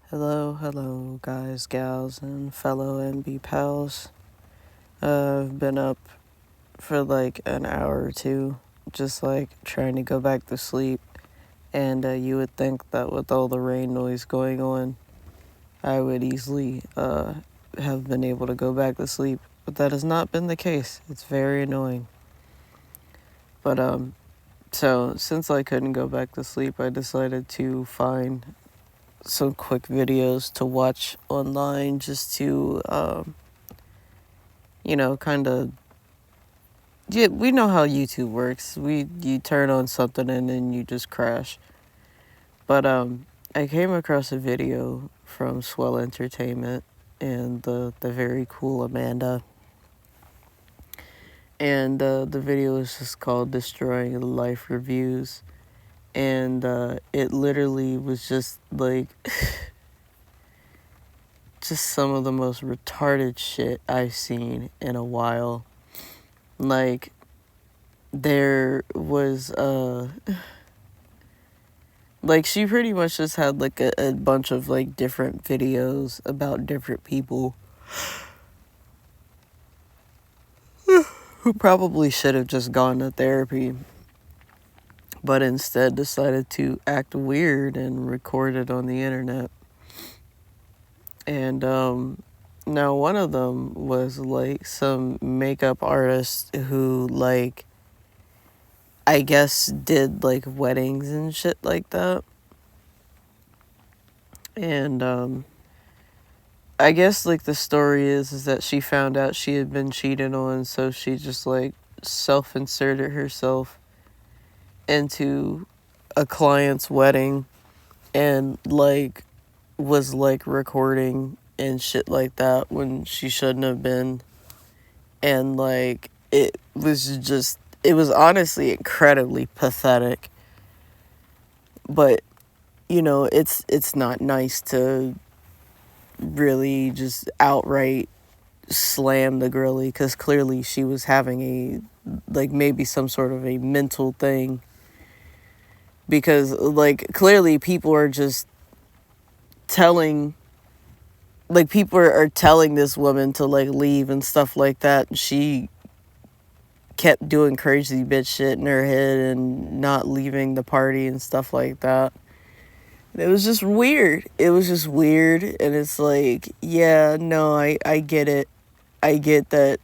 Hello, guys, gals, and fellow NB pals. I've been up for like an hour or two, just like trying to go back to sleep. And you would think that with all the rain noise going on, I would easily have been able to go back to sleep. But that has not been the case. It's very annoying. But, so since I couldn't go back to sleep, I decided to find some quick videos to watch online just to, kind of. Yeah, we know how YouTube works. You turn on something and then you just crash. But I came across a video from Swell Entertainment and the very cool Amanda. And the video is just called Destroying Life Reviews. And it literally was just like just some of the most retarded shit I've seen in a while. Like, there was like, she pretty much just had like a bunch of like different videos about different people who probably should have just gone to therapy, but instead decided to act weird and record it on the internet. And now one of them was like some makeup artist who, like, I guess did like weddings and shit like that. And I guess like the story is that she found out she had been cheated on, so she just like self-inserted herself into a client's wedding and like was like recording and shit like that when she shouldn't have been. And like it was honestly incredibly pathetic. But it's not nice to really just outright slam the girly, because clearly she was having maybe some sort of a mental thing, because like clearly people are just telling telling this woman to like leave and stuff like that, and she kept doing crazy bitch shit in her head and not leaving the party and stuff like that. It was just weird. And it's like, yeah, no, I get it. I get that.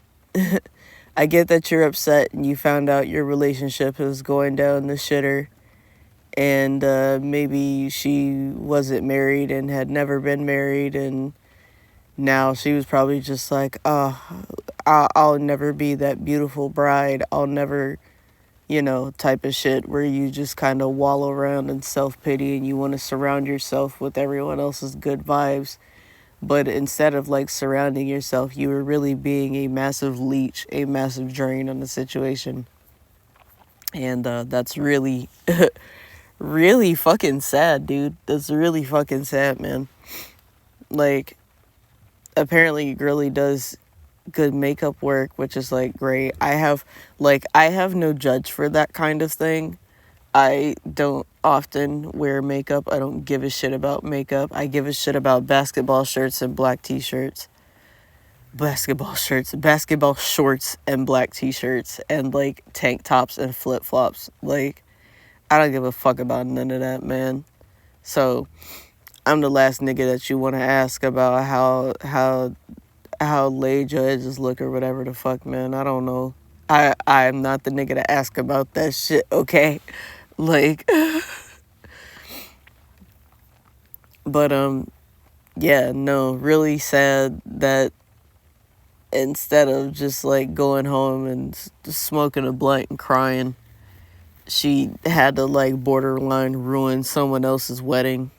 I get that you're upset and you found out your relationship is going down the shitter. And maybe she wasn't married and had never been married. And now she was probably just like, oh, I'll never be that beautiful bride. I'll never, type of shit where you just kind of wallow around in self-pity and you want to surround yourself with everyone else's good vibes. But instead of like surrounding yourself, you were really being a massive leech, a massive drain on the situation. And that's really, really fucking sad, dude. That's really fucking sad, man. Like, apparently Girly does good makeup work, which is like great. I have no judge for that kind of thing. I don't often wear makeup. I don't give a shit about makeup. I give a shit about basketball shirts and black t-shirts. Basketball shorts and black t-shirts and like tank tops and flip-flops. Like, I don't give a fuck about none of that, man. So I'm the last nigga that you want to ask about how laid your edges look or whatever the fuck, man. I don't know. I'm not the nigga to ask about that shit, okay? Like, but yeah, no, really sad that instead of just like going home and smoking a blunt and crying, she had to like borderline ruin someone else's wedding.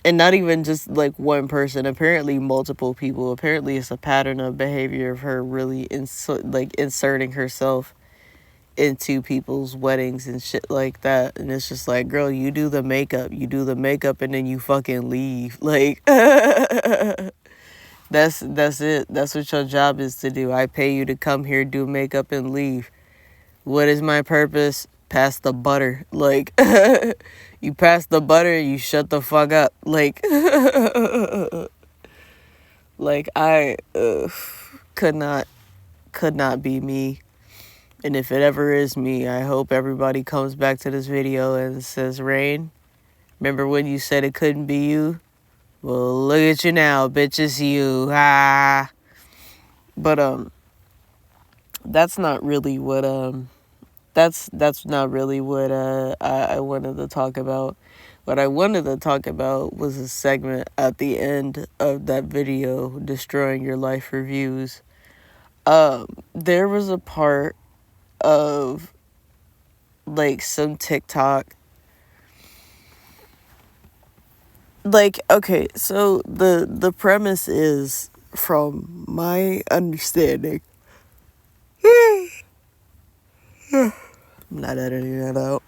And not even just like one person, apparently multiple people. Apparently it's a pattern of behavior of her really inserting herself into people's weddings and shit like that. And it's just like, girl, you do the makeup and then you fucking leave. Like, that's it. That's what your job is to do. I pay you to come here, do makeup, and leave. What is my purpose? Pass the butter. Like, You pass the butter, you shut the fuck up. Like, like I could not be me. And if it ever is me, I hope everybody comes back to this video and says, Rain, remember when you said it couldn't be you? Well, look at you now, bitch, it's you. Ah. But that's not really what that's not really what I wanted to talk about. What I wanted to talk about was a segment at the end of that video, Destroying Your Life Reviews. There was a part of like some TikTok. Like, okay, so the premise is, from my understanding, I'm not editing that out.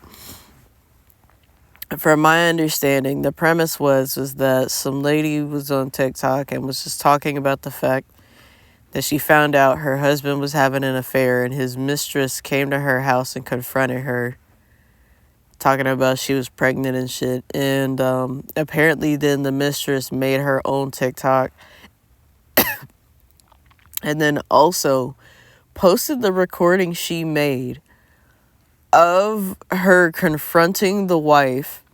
From my understanding, the premise was that some lady was on TikTok and was just talking about the fact that she found out her husband was having an affair, and his mistress came to her house and confronted her, talking about she was pregnant and shit. And apparently then the mistress made her own TikTok and then also posted the recording she made of her confronting the wife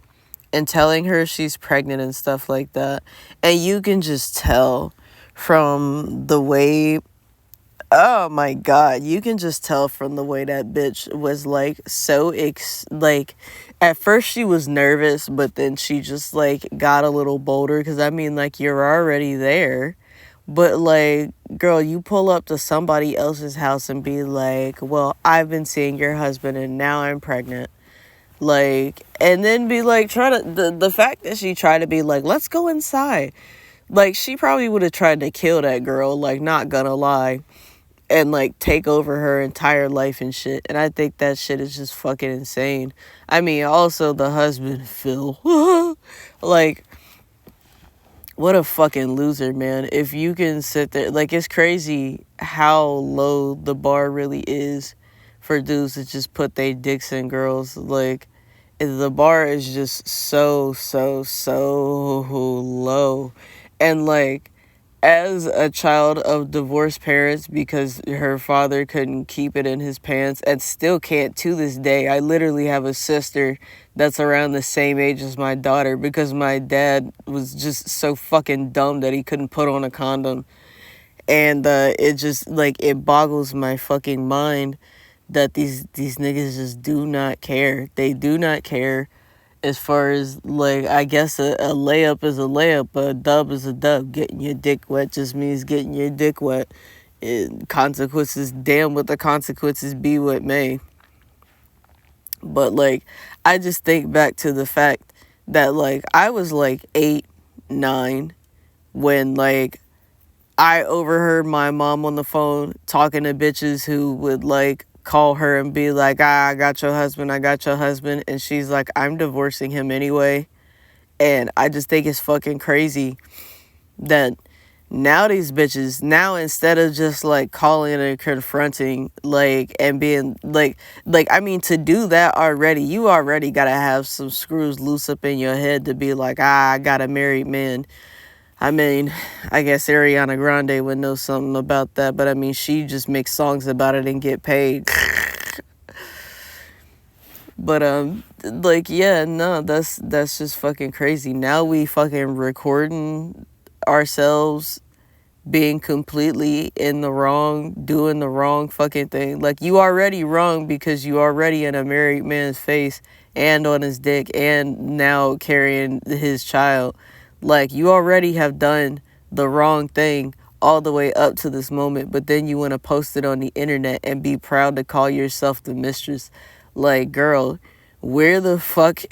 and telling her she's pregnant and stuff like that. And you can just tell from the way, oh my God, you can just tell from the way that bitch was like so like, at first she was nervous, but then she just like got a little bolder, because I mean, like, you're already there. But like, girl, you pull up to somebody else's house and be like, well, I've been seeing your husband and now I'm pregnant. Like, and then be like, the fact that she tried to be like, let's go inside. Like, she probably would have tried to kill that girl, like, not gonna lie. And like take over her entire life and shit. And I think that shit is just fucking insane. I mean, also the husband, Phil. Like, what a fucking loser, man. If you can sit there, like, it's crazy how low the bar really is for dudes to just put their dicks in girls. Like, the bar is just so low. And like, as a child of divorced parents, because her father couldn't keep it in his pants and still can't to this day. I literally have a sister that's around the same age as my daughter, because my dad was just so fucking dumb that he couldn't put on a condom. And it just, like, it boggles my fucking mind that these niggas just do not care. They do not care. As far as, like, I guess a layup is a layup, a dub is a dub. Getting your dick wet just means getting your dick wet. Consequences, damn what the consequences be what may. But, like, I just think back to the fact that, like, I was, like, 8, 9, when, like, I overheard my mom on the phone talking to bitches who would, like, call her and be like, I got your husband. And she's like, I'm divorcing him anyway. And I just think it's fucking crazy that now these bitches, now instead of just like calling and confronting, like, and being like, I mean, to do that already, you already gotta have some screws loose up in your head to be like, I got a married man. I mean, I guess Ariana Grande would know something about that, but I mean, she just makes songs about it and get paid. But, like, yeah, no, that's just fucking crazy. Now we fucking recording ourselves being completely in the wrong, doing the wrong fucking thing. Like, you already wrong because you already in a married man's face and on his dick and now carrying his child. Like, you already have done the wrong thing all the way up to this moment, but then you want to post it on the internet and be proud to call yourself the mistress. Like, girl, where the fuck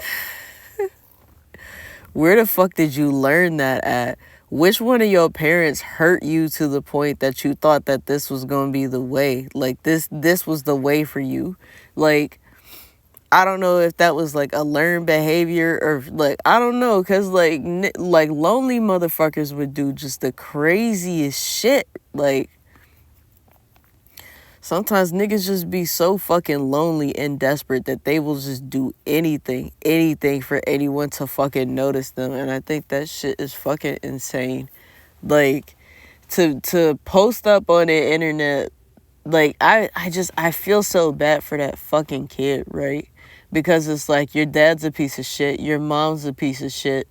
did you learn that at? Which one of your parents hurt you to the point that you thought that this was going to be the way? Like, this was the way for you. Like, I don't know if that was like a learned behavior or like, I don't know. Cause like lonely motherfuckers would do just the craziest shit. Like, Sometimes niggas just be so fucking lonely and desperate that they will just do anything for anyone to fucking notice them. And I think that shit is fucking insane. Like, to post up on the internet, like, I feel so bad for that fucking kid, right? Because it's like, your dad's a piece of shit, your mom's a piece of shit,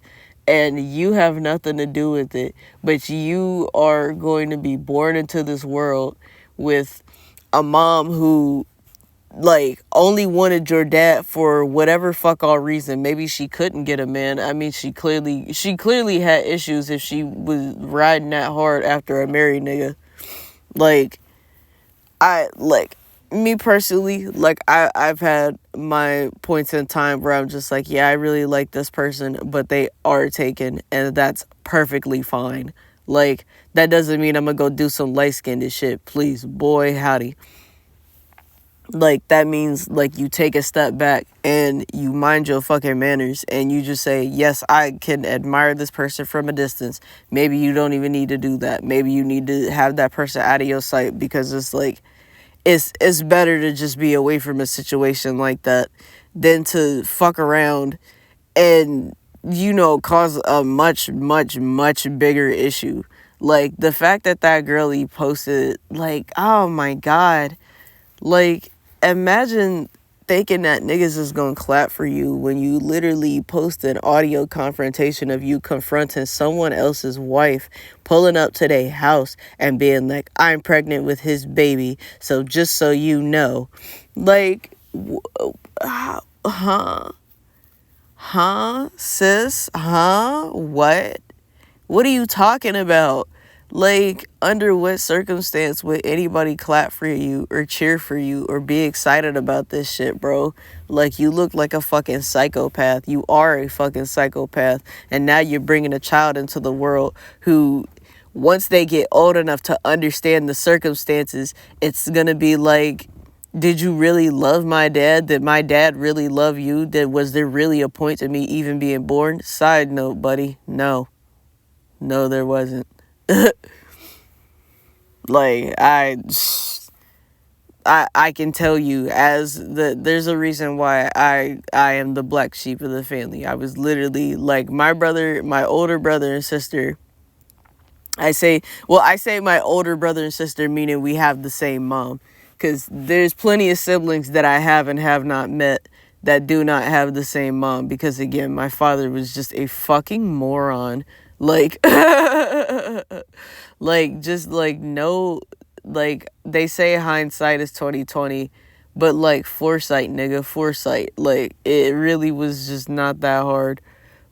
and you have nothing to do with it. But you are going to be born into this world with a mom who, like, only wanted your dad for whatever fuck all reason. Maybe she couldn't get a man. I mean, she clearly had issues if she was riding that hard after a married nigga. Like, me personally, like, I've had my points in time where I'm just like, yeah, I really like this person, but they are taken, and that's perfectly fine. Like, that doesn't mean I'm gonna go do some light-skinned shit. Please, boy, howdy. Like, that means, like, you take a step back and you mind your fucking manners and you just say, yes, I can admire this person from a distance. Maybe you don't even need to do that. Maybe you need to have that person out of your sight, because it's like, it's better to just be away from a situation like that than to fuck around and, cause a much, much, much bigger issue. Like, the fact that that girlie posted, like, oh my God. Like, imagine thinking that niggas is gonna clap for you when you literally post an audio confrontation of you confronting someone else's wife, pulling up to their house and being like, I'm pregnant with his baby, so just so you know. Like, huh? Huh? Sis? Huh? What? What are you talking about? Like, under what circumstance would anybody clap for you or cheer for you or be excited about this shit, bro? Like, you look like a fucking psychopath. You are a fucking psychopath. And now you're bringing a child into the world who, once they get old enough to understand the circumstances, it's gonna be like, did you really love my dad? Did my dad really love you? Was there really a point to me even being born? Side note, buddy, no. No, there wasn't. Like, I can tell you, there's a reason why I am the black sheep of the family. I was literally, like, my older brother and sister. I say my older brother and sister, meaning we have the same mom, because there's plenty of siblings that I have and have not met that do not have the same mom, because again, my father was just a fucking moron. Like, like, just, like, no, like, they say hindsight is 20/20, but, like, foresight, nigga, foresight. Like, it really was just not that hard,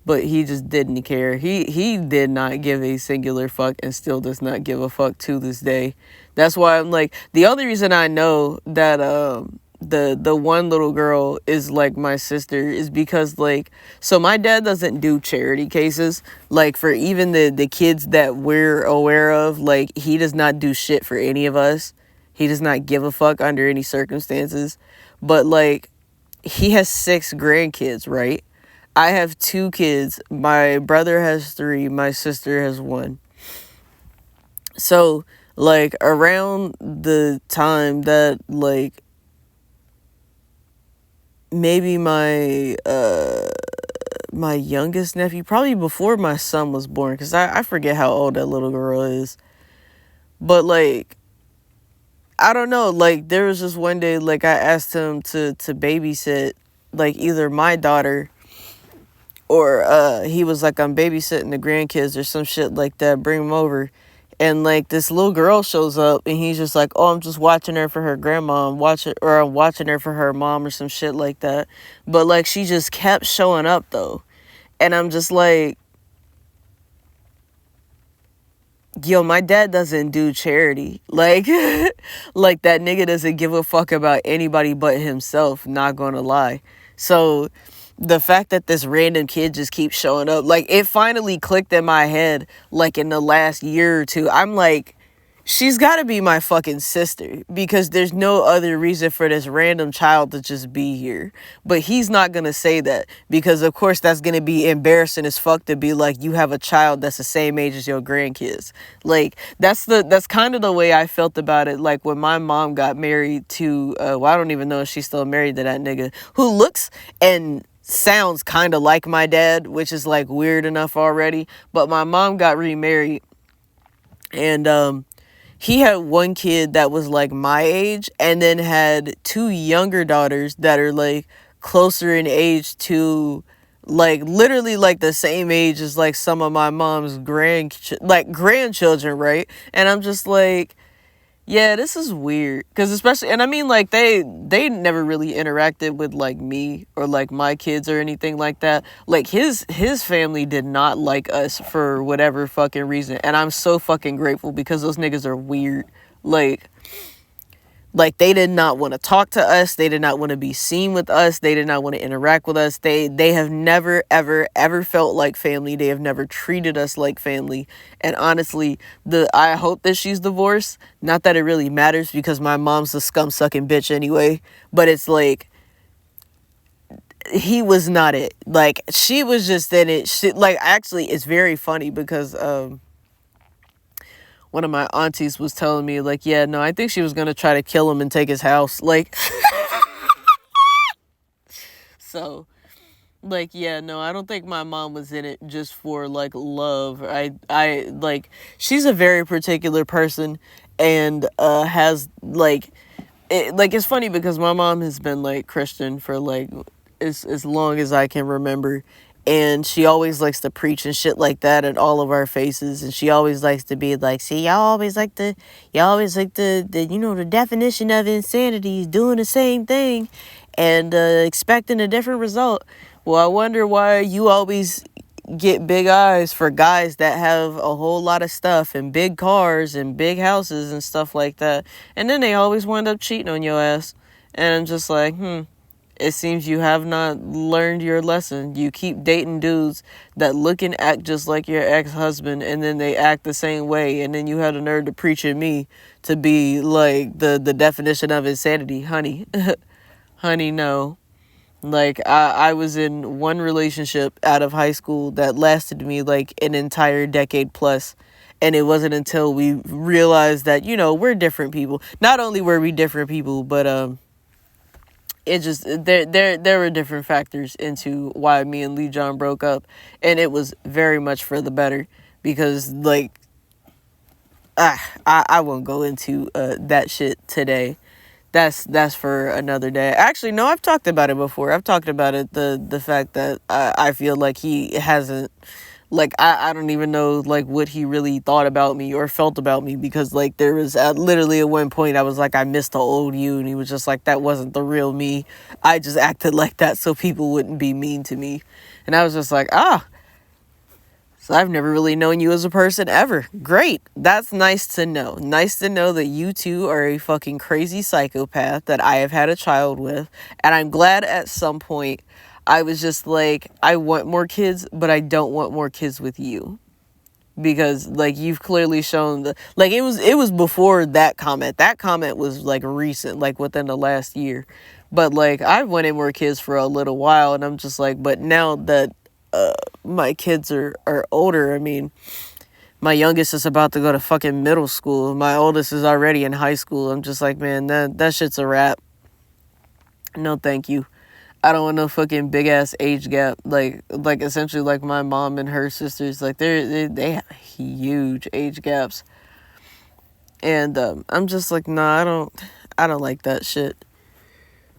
but he just didn't care. He did not give a singular fuck and still does not give a fuck to this day. That's why I'm like, the only reason I know that, the one little girl is like my sister is because, like, so my dad doesn't do charity cases, like, for even the kids that we're aware of. Like, he does not do shit for any of us. He does not give a fuck under any circumstances. But, like, he has 6 grandkids, right? I have 2 kids. My brother has 3. My sister has 1. So, like, around the time that, like, maybe my youngest nephew, probably before my son was born, because I forget how old that little girl is. But, like, I don't know, like, there was just one day, like, I asked him to babysit, like, either my daughter, or he was like, I'm babysitting the grandkids or some shit like that, bring them over. And, like, this little girl shows up, and he's just like, oh, I'm just watching her for her grandma. I'm watching her for her mom or some shit like that. But, like, she just kept showing up, though. And I'm just like, yo, my dad doesn't do charity. Like, like, that nigga doesn't give a fuck about anybody but himself, not gonna lie. So, the fact that this random kid just keeps showing up, like, it finally clicked in my head, like, in the last year or two. I'm like, She's got to be my fucking sister because there's no other reason for this random child to just be here. But he's not going to say that because, of course, that's going to be embarrassing as fuck to be like, you have a child that's the same age as your grandkids. Like, that's kind of the way I felt about it. Like, when my mom got married to, well, I don't even know if she's still married to that nigga who looks and sounds kind of like my dad, which is like weird enough already. But my mom got remarried and, he had one kid that was like my age and then had two younger daughters that are like closer in age to like literally like the same age as like some of my mom's grandchildren, right? And I'm just like, yeah, this is weird. Because especially, and I mean, like, they never really interacted with, like, me or, like, my kids or anything like that. Like, his family did not like us for whatever fucking reason. And I'm so fucking grateful because those niggas are weird. Like, they did not want to talk to us. They did not want to be seen with us. They did not want to interact with us. They have never, ever, ever felt like family. They have never treated us like family. And honestly, I hope that she's divorced. Not that it really matters because my mom's a scum-sucking bitch anyway. But it's like, he was not it. Like, she was just in it. Like, actually, it's very funny because, one of my aunties was telling me, like, yeah, no, I think she was going to try to kill him and take his house. Like, so, like, yeah, no, I don't think my mom was in it just for, like, love. Like, she's a very particular person and, has, like, it's funny because my mom has been, like, Christian for, like, as long as I can remember. And she always likes to preach and shit like that in all of our faces. And she always likes to be like, see, y'all always like the, you know, the definition of insanity is doing the same thing and expecting a different result. Well, I wonder why you always get big eyes for guys that have a whole lot of stuff and big cars and big houses and stuff like that. And then they always wind up cheating on your ass. And I'm just like, it seems you have not learned your lesson. You keep dating dudes that look and act just like your ex-husband, and then they act the same way, and then you have the nerve to preach at me to be like the definition of insanity. Honey, honey, no. Like, I was in one relationship out of high school that lasted me like an entire decade plus. And it wasn't until we realized that, you know, we're different people. Not only were we different people, but, it just there were different factors into why me and Lee John broke up, and it was very much for the better because like I won't go into that shit today. That's for another day. Actually, no, I've talked about it before. I've talked about it, the fact that I feel like he hasn't, like, I don't even know, like, what he really thought about me or felt about me because, like, there was literally at one point I was like, I missed the old you, and he was just like, that wasn't the real me. I just acted like that so people wouldn't be mean to me. And I was just like, so I've never really known you as a person ever. Great. That's nice to know. Nice to know that you two are a fucking crazy psychopath that I have had a child with. And I'm glad at some point I was just like, I want more kids, but I don't want more kids with you. Because, like, you've clearly shown like, it was before that comment. That comment was, like, recent, like, within the last year. But, like, I've wanted more kids for a little while, and I'm just like, but now that my kids are older, I mean, my youngest is about to go to fucking middle school. My oldest is already in high school. I'm just like, man, that shit's a wrap. No, thank you. I don't want no fucking big ass age gap. Like essentially like my mom and her sisters, like they have huge age gaps. And I'm just like, nah, I don't like that shit.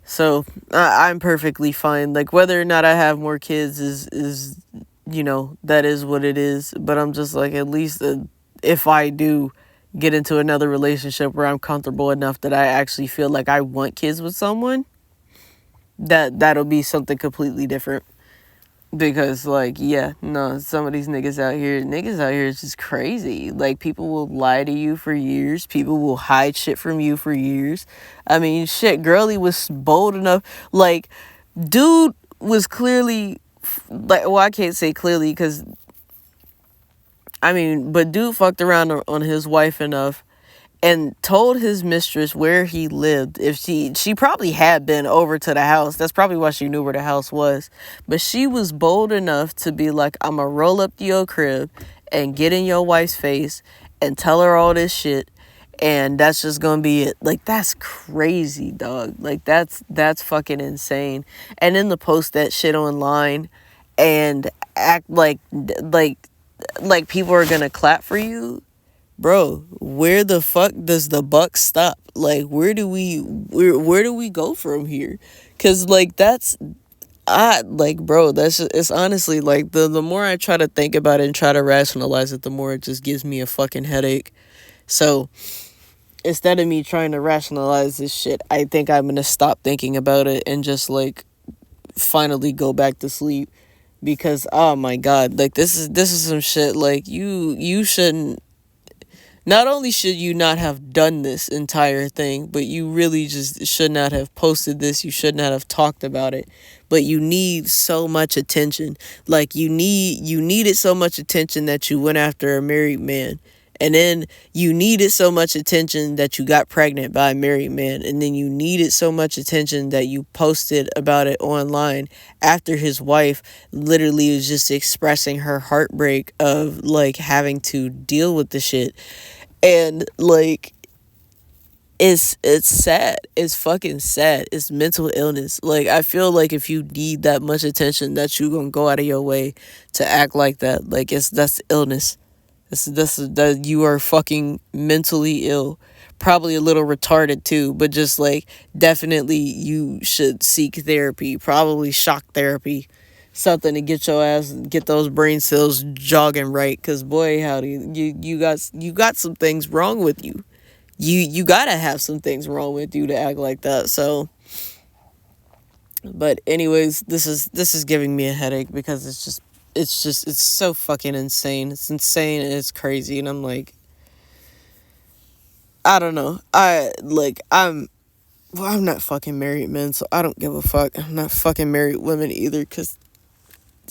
So I'm perfectly fine. Like, whether or not I have more kids is you know, that is what it is. But I'm just like, at least if I do get into another relationship where I'm comfortable enough that I actually feel like I want kids with someone, that'll be something completely different. Because, like, yeah, no, some of these niggas out here is just crazy. Like, people will lie to you for years. People will hide shit from you for years. I mean, shit, girly was bold enough. Like, dude was clearly, like, well, I can't say clearly because, I mean, but dude fucked around on his wife enough and told his mistress where he lived. If she probably had been over to the house. That's probably why she knew where the house was. But she was bold enough to be like, I'm gonna roll up to your crib and get in your wife's face and tell her all this shit, and that's just gonna be it. Like, that's crazy, dog. Like, that's fucking insane. And then to post that shit online and act like people are gonna clap for you. Bro, where the fuck does the buck stop? Like, where do we go from here? Cause like that's I like, bro, that's just, it's honestly like the more I try to think about it and try to rationalize it, the more it just gives me a fucking headache. So instead of me trying to rationalize this shit, I think I'm gonna stop thinking about it and just like finally go back to sleep. Because oh my god, like this is some shit. Like, you shouldn't, not only should you not have done this entire thing, but you really just should not have posted this. You should not have talked about it. But you need so much attention. Like, you needed so much attention that you went after a married man. And then you needed so much attention that you got pregnant by a married man. And then you needed so much attention that you posted about it online after his wife literally was just expressing her heartbreak of like having to deal with the shit. And like, it's sad. It's fucking sad. It's mental illness. Like, I feel like if you need that much attention, that you gonna go out of your way to act like that. Like, that's illness. That you are fucking mentally ill. Probably a little retarded too, but just like, definitely you should seek therapy. Probably shock therapy. Something to get those brain cells jogging right. Cause boy, howdy, you got some things wrong with you. You gotta have some things wrong with you to act like that. So, but anyways, this is giving me a headache because it's so fucking insane. It's insane and it's crazy, and I'm like, I don't know. I'm not fucking married men, so I don't give a fuck. I'm not fucking married women either, because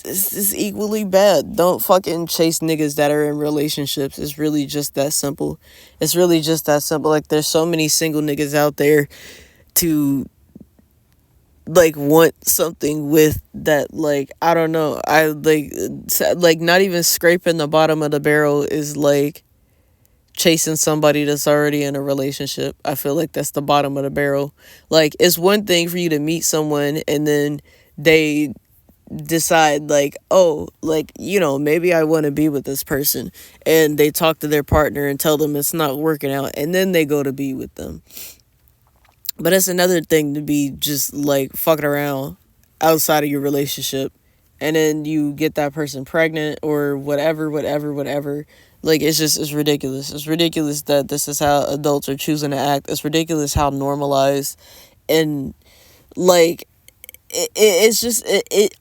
this is equally bad. Don't fucking chase niggas that are in relationships. It's really just that simple. It's really just that simple. Like, there's so many single niggas out there to like want something with that. Like, I don't know. I like not even scraping the bottom of the barrel is like chasing somebody that's already in a relationship. I feel like that's the bottom of the barrel. Like, it's one thing for you to meet someone and then they decide like, oh, like, maybe I want to be with this person, and they talk to their partner and tell them it's not working out, and then they go to be with them. But it's another thing to be just like fucking around outside of your relationship, and then you get that person pregnant or whatever. Like, it's ridiculous. It's ridiculous that this is how adults are choosing to act. It's ridiculous how normalized and like it's just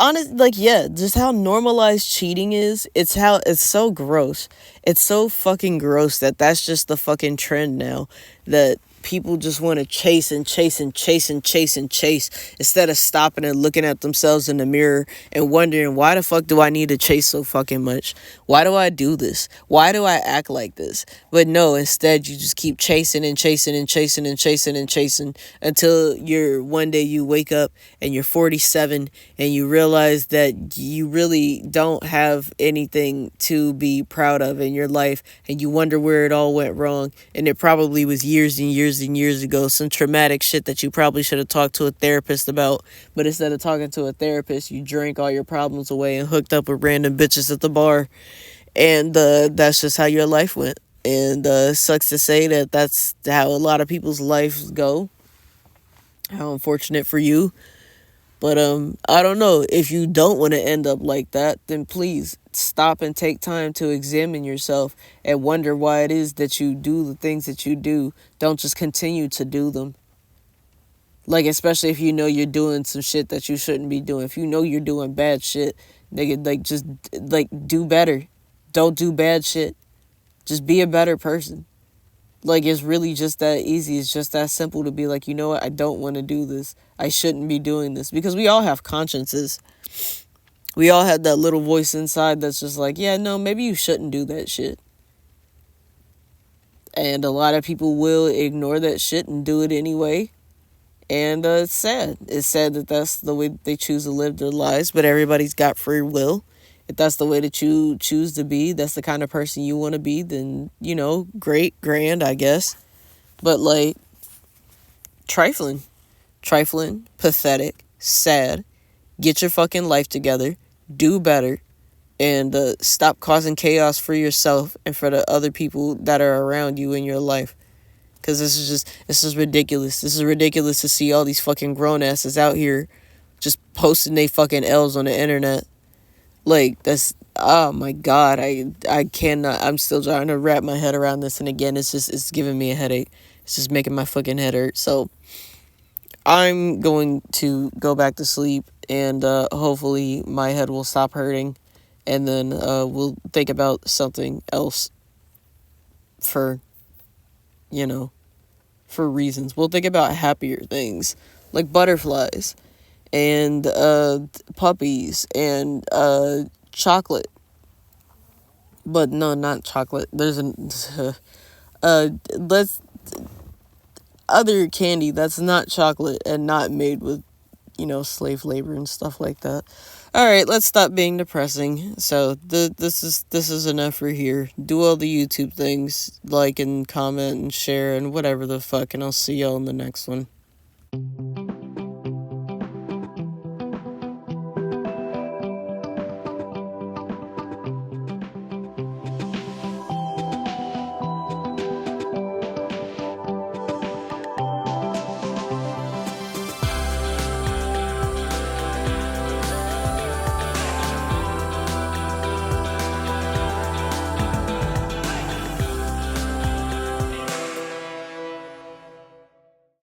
honest, like, yeah, just how normalized cheating is. It's so gross. It's so fucking gross that that's just the fucking trend now, that people just want to chase and chase and chase and chase and chase instead of stopping and looking at themselves in the mirror and wondering, why the fuck do I need to chase so fucking much? Why do I do this? Why do I act like this? But no, instead you just keep chasing and chasing and chasing and chasing and chasing until one day you wake up and you're 47 and you realize that you really don't have anything to be proud of in your life, and you wonder where it all went wrong, and it probably was years and years ago, some traumatic shit that you probably should have talked to a therapist about. But instead of talking to a therapist, you drank all your problems away and hooked up with random bitches at the bar, and that's just how your life went. And sucks to say that that's how a lot of people's lives go. How unfortunate for you. But I don't know. If you don't want to end up like that, then please stop and take time to examine yourself and wonder why it is that you do the things that you do. Don't just continue to do them. Like, especially if you know you're doing some shit that you shouldn't be doing. If you know you're doing bad shit, nigga, like, just like, do better. Don't do bad shit. Just be a better person. Like, it's really just that easy. It's just that simple to be like, you know what? I don't want to do this. I shouldn't be doing this. Because we all have consciences. We all have that little voice inside that's just like, yeah, no, maybe you shouldn't do that shit. And a lot of people will ignore that shit and do it anyway. And it's sad. It's sad that that's the way they choose to live their lives, but everybody's got free will. If that's the way that you choose to be, that's the kind of person you want to be, then, great, grand, I guess. But, like, trifling. Trifling, pathetic, sad. Get your fucking life together. Do better. And stop causing chaos for yourself and for the other people that are around you in your life. Because this is ridiculous. This is ridiculous to see all these fucking grown asses out here just posting they fucking L's on the internet. Like, that's, oh my God, I cannot, I'm still trying to wrap my head around this. And again, it's giving me a headache. It's just making my fucking head hurt. So, I'm going to go back to sleep and hopefully my head will stop hurting. And then we'll think about something else for, for reasons. We'll think about happier things like butterflies and puppies and chocolate. But no, not chocolate. There's let's other candy that's not chocolate and not made with, slave labor and stuff like that. All right, let's stop being depressing. So this is enough for here. Do all the YouTube things, like and comment and share and whatever the fuck, and I'll see y'all in the next one.